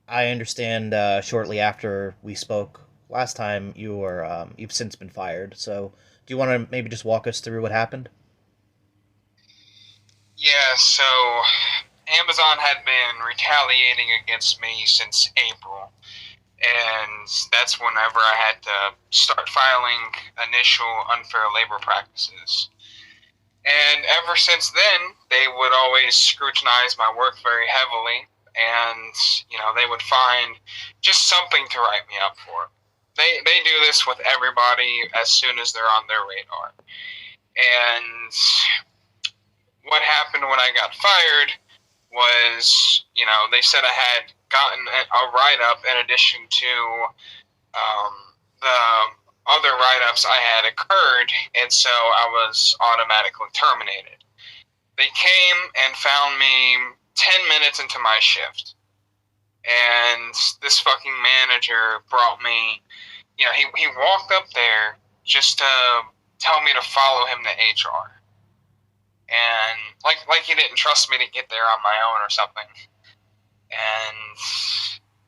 I understand shortly after we spoke last time, you've since been fired. So, do you want to maybe just walk us through what happened? Yeah, so Amazon had been retaliating against me since April, and that's whenever I had to start filing initial unfair labor practices. And ever since then, they would always scrutinize my work very heavily, and they would find just something to write me up for. They do this with everybody as soon as they're on their radar. And what happened when I got fired was, they said I had gotten a write up in addition to the other write ups I had occurred, and so I was automatically terminated. They came and found me 10 minutes into my shift, and this fucking manager brought me, he walked up there just to tell me to follow him to HR. And like he didn't trust me to get there on my own or something. And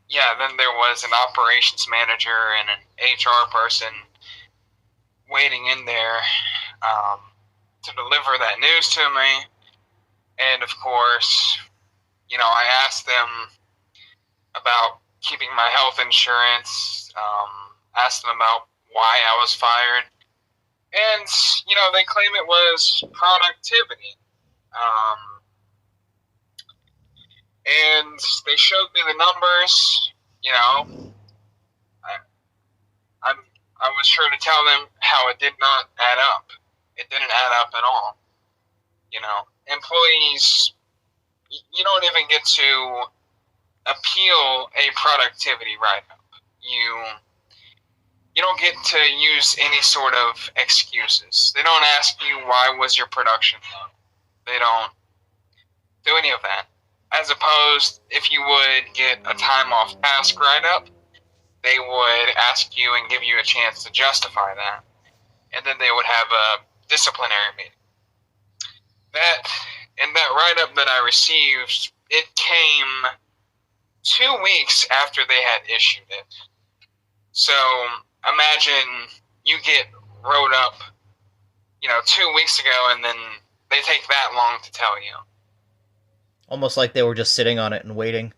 yeah, then there was an operations manager and an HR person waiting in there to deliver that news to me. And of course, I asked them about keeping my health insurance, asked them about why I was fired. And, they claim it was productivity. Um, and they showed me the numbers. I, I'm, I was sure to tell them how it did not add up. It didn't add up at all. Employees, you don't even get to appeal a productivity write-up. You don't get to use any sort of excuses. They don't ask you why was your production low. They don't do any of that. As opposed, if you would get a time off task write-up, they would ask you and give you a chance to justify that. And then they would have a disciplinary meeting. That and that write-up that I received, it came 2 weeks after they had issued it. So imagine you get wrote up, 2 weeks ago, and then they take that long to tell you. Almost like they were just sitting on it and waiting.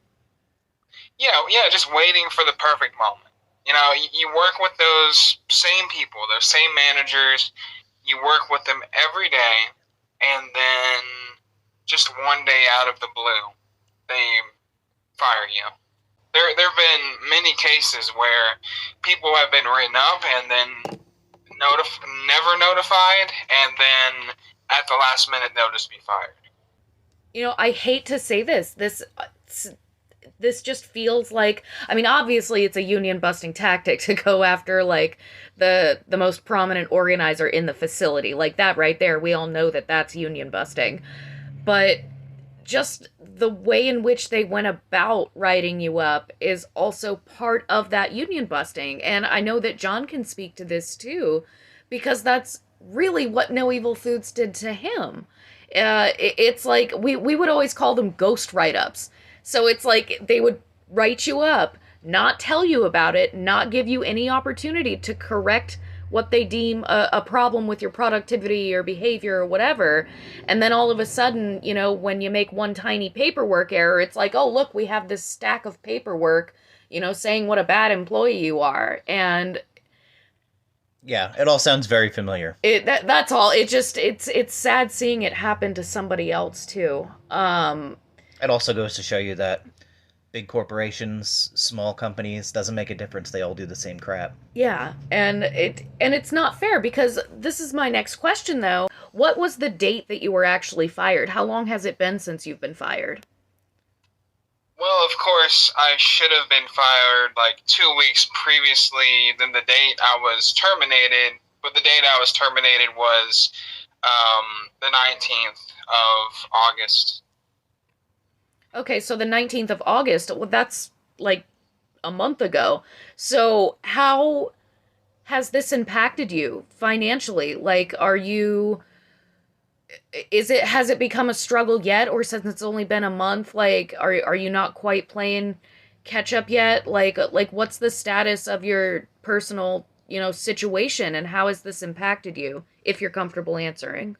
Yeah, just waiting for the perfect moment. You work with those same people, those same managers. You work with them every day, and then just one day out of the blue, they fire you. There have been many cases where people have been written up and then never notified, and then at the last minute they'll just be fired. I hate to say this. This just feels like, I mean, obviously it's a union busting tactic to go after like the most prominent organizer in the facility. Like that right there, we all know that that's union busting. But just the way in which they went about writing you up is also part of that union busting. And I know that John can speak to this too, because that's really what No Evil Foods did to him. It's like we would always call them ghost write ups. So it's like they would write you up, not tell you about it, not give you any opportunity to correct what they deem a problem with your productivity or behavior or whatever. And then all of a sudden, when you make one tiny paperwork error, it's like, oh, look, we have this stack of paperwork, saying what a bad employee you are. And Yeah, it all sounds very familiar. that's all. It's sad seeing it happen to somebody else too. It also goes to show you that big corporations, small companies, doesn't make a difference. They all do the same crap. Yeah, and it's not fair because this is my next question though. What was the date that you were actually fired? How long has it been since you've been fired? Well, of course, I should have been fired like 2 weeks previously than the date I was terminated. But the date I was terminated was the 19th of August. Okay, so the 19th of August, well, that's like a month ago. So how has this impacted you financially? Like, has it become a struggle yet, or since it's only been a month, like, are you not quite playing catch up yet? Like what's the status of your personal, situation, and how has this impacted you, if you're comfortable answering?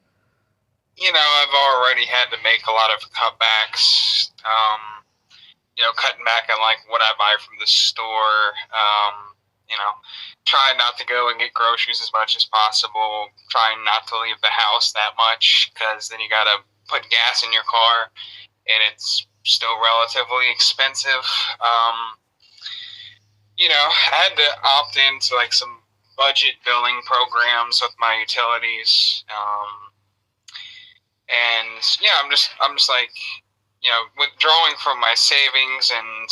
I've already had to make a lot of cutbacks. Cutting back on like what I buy from the store. Trying not to go and get groceries as much as possible. Trying not to leave the house that much because then you gotta put gas in your car, and it's still relatively expensive. I had to opt into like some budget billing programs with my utilities. And yeah, I'm just like, withdrawing from my savings, and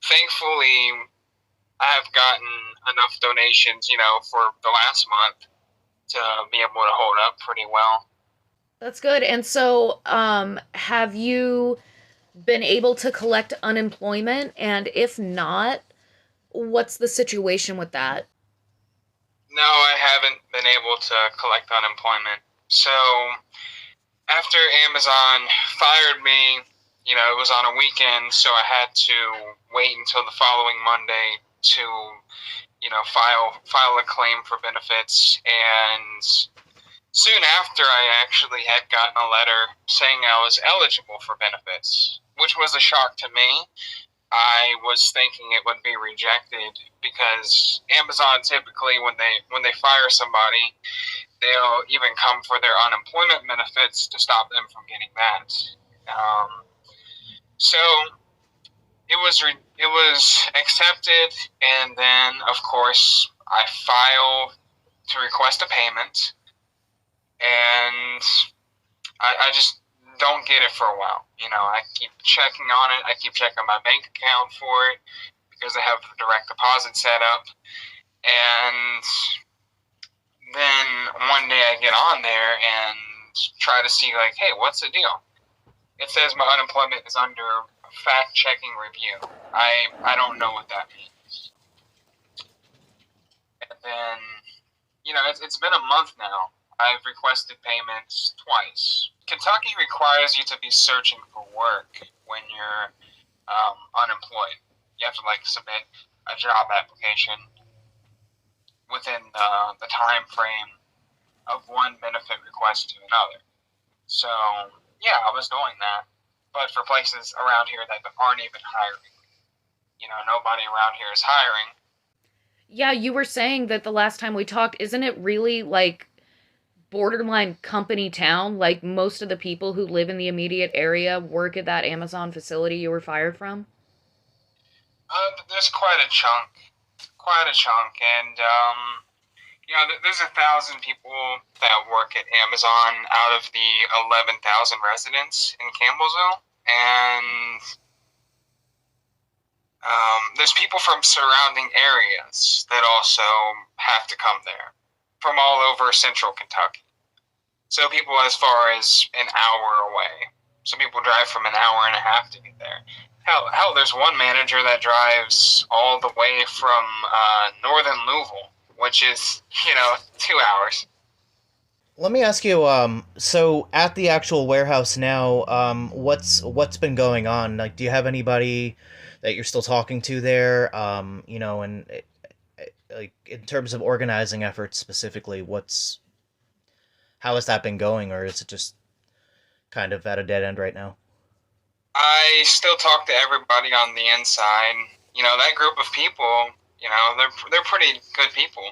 thankfully I have gotten enough donations, for the last month to be able to hold up pretty well. That's good. And so, have you been able to collect unemployment? And if not, what's the situation with that? No, I haven't been able to collect unemployment. So after Amazon fired me, it was on a weekend, so I had to wait until the following Monday to, file a claim for benefits. And soon after, I actually had gotten a letter saying I was eligible for benefits, which was a shock to me. I was thinking it would be rejected because Amazon typically, when they fire somebody, they'll even come for their unemployment benefits to stop them from getting that. So it was accepted, and then of course I file to request a payment, and I just don't get it for a while. I keep checking on it. I keep checking my bank account for it because I have direct deposit set up, and then one day I get on there and try to see like, hey, what's the deal? It says my unemployment is under fact-checking review. I don't know what that means. And then, it's been a month now. I've requested payments twice. Kentucky requires you to be searching for work when you're unemployed. You have to submit a job application within the time frame of one benefit request to another. So yeah, I was doing that, but for places around here that aren't even hiring, nobody around here is hiring. Yeah, you were saying that the last time we talked, isn't it really like borderline company town? Like most of the people who live in the immediate area work at that Amazon facility you were fired from? There's quite a chunk, and there's 1,000 people that work at Amazon out of the 11,000 residents in Campbellsville, and there's people from surrounding areas that also have to come there from all over central Kentucky. So people as far as an hour away. Some people drive from an hour and a half to get there. Hell, there's one manager that drives all the way from northern Louisville, which is, 2 hours. Let me ask you, so at the actual warehouse now, what's been going on? Like, do you have anybody that you're still talking to there? And like in terms of organizing efforts specifically, how has that been going, or is it just kind of at a dead end right now? I still talk to everybody on the inside. That group of people, they're pretty good people.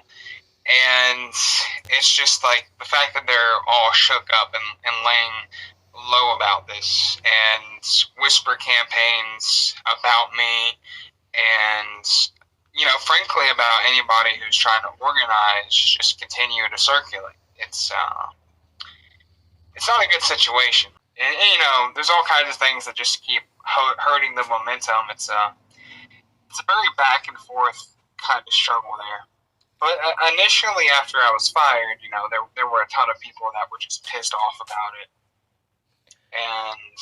And it's just like the fact that they're all shook up and laying low about this and whisper campaigns about me and, frankly, about anybody who's trying to organize, just continue to circulate. It's not a good situation. And, there's all kinds of things that just keep hurting the momentum. It's a very back and forth kind of struggle there. But initially, after I was fired, there were a ton of people that were just pissed off about it, and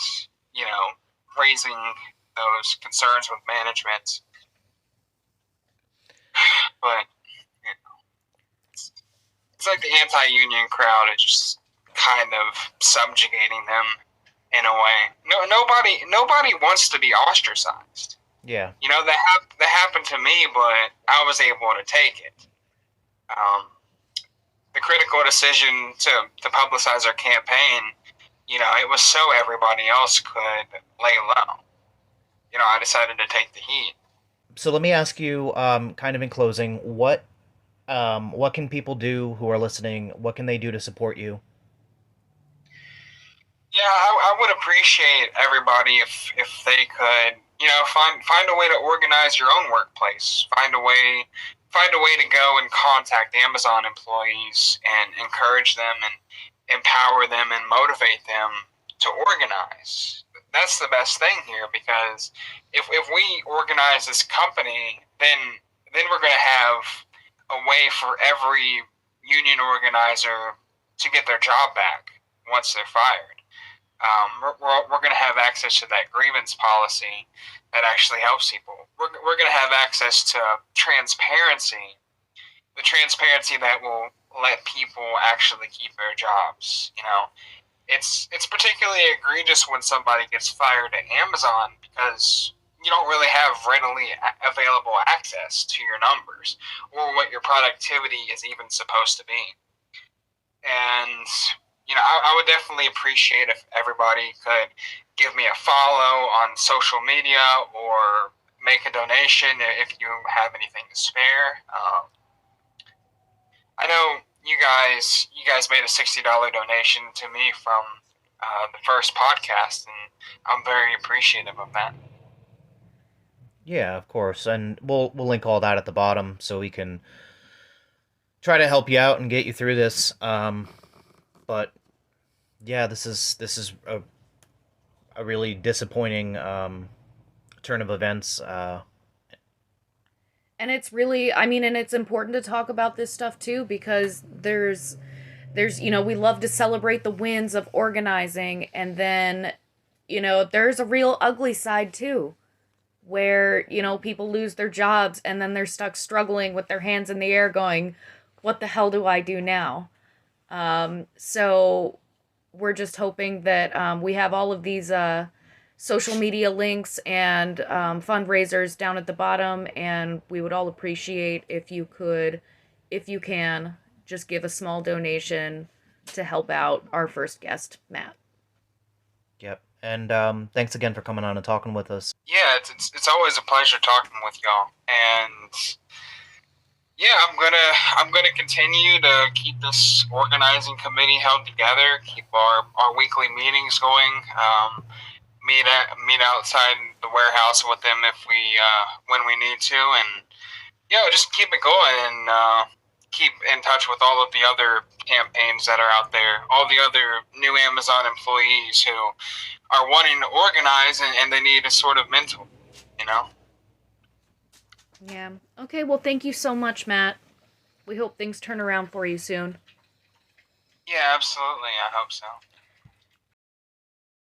raising those concerns with management. But it's like the anti-union crowd is just kind of subjugating them in a way. Nobody wants to be ostracized. Yeah. That happened to me, but I was able to take it. The critical decision to publicize our campaign, it was so everybody else could lay low. I decided to take the heat. So let me ask you, kind of in closing, what can people do who are listening? What can they do to support you? Yeah, I would appreciate everybody if they could, find a way to organize your own workplace. Find a way to go and contact Amazon employees and encourage them and empower them and motivate them to organize. That's the best thing here, because if we organize this company, then we're going to have a way for every union organizer to get their job back once they're fired. We're going to have access to that grievance policy that actually helps people. We're going to have access to transparency, the transparency that will let people actually keep their jobs. It's particularly egregious when somebody gets fired at Amazon, because you don't really have readily available access to your numbers or what your productivity is even supposed to be. And I would definitely appreciate if everybody could give me a follow on social media or make a donation if you have anything to spare. I know you guys made a $60 donation to me from the first podcast, and I'm very appreciative of that. Yeah, of course, and we'll link all that at the bottom so we can try to help you out and get you through this. But yeah, this is a really disappointing turn of events. And it's really, I mean, and it's important to talk about this stuff too, because we love to celebrate the wins of organizing, and then, there's a real ugly side too, where, people lose their jobs and then they're stuck struggling with their hands in the air going, what the hell do I do now? So we're just hoping that we have all of these social media links and fundraisers down at the bottom, and we would all appreciate if you can, just give a small donation to help out our first guest, Matt. Yep, and thanks again for coming on and talking with us. Yeah, it's always a pleasure talking with y'all, and yeah, I'm gonna continue to keep this organizing committee held together, keep our weekly meetings going. Meet outside the warehouse with them if we when we need to, and just keep it going, and keep in touch with all of the other campaigns that are out there, all the other new Amazon employees who are wanting to organize, and they need a sort of mentor, you know. Yeah. Okay, well, thank you so much, Matt. We hope things turn around for you soon. Yeah, absolutely. I hope so.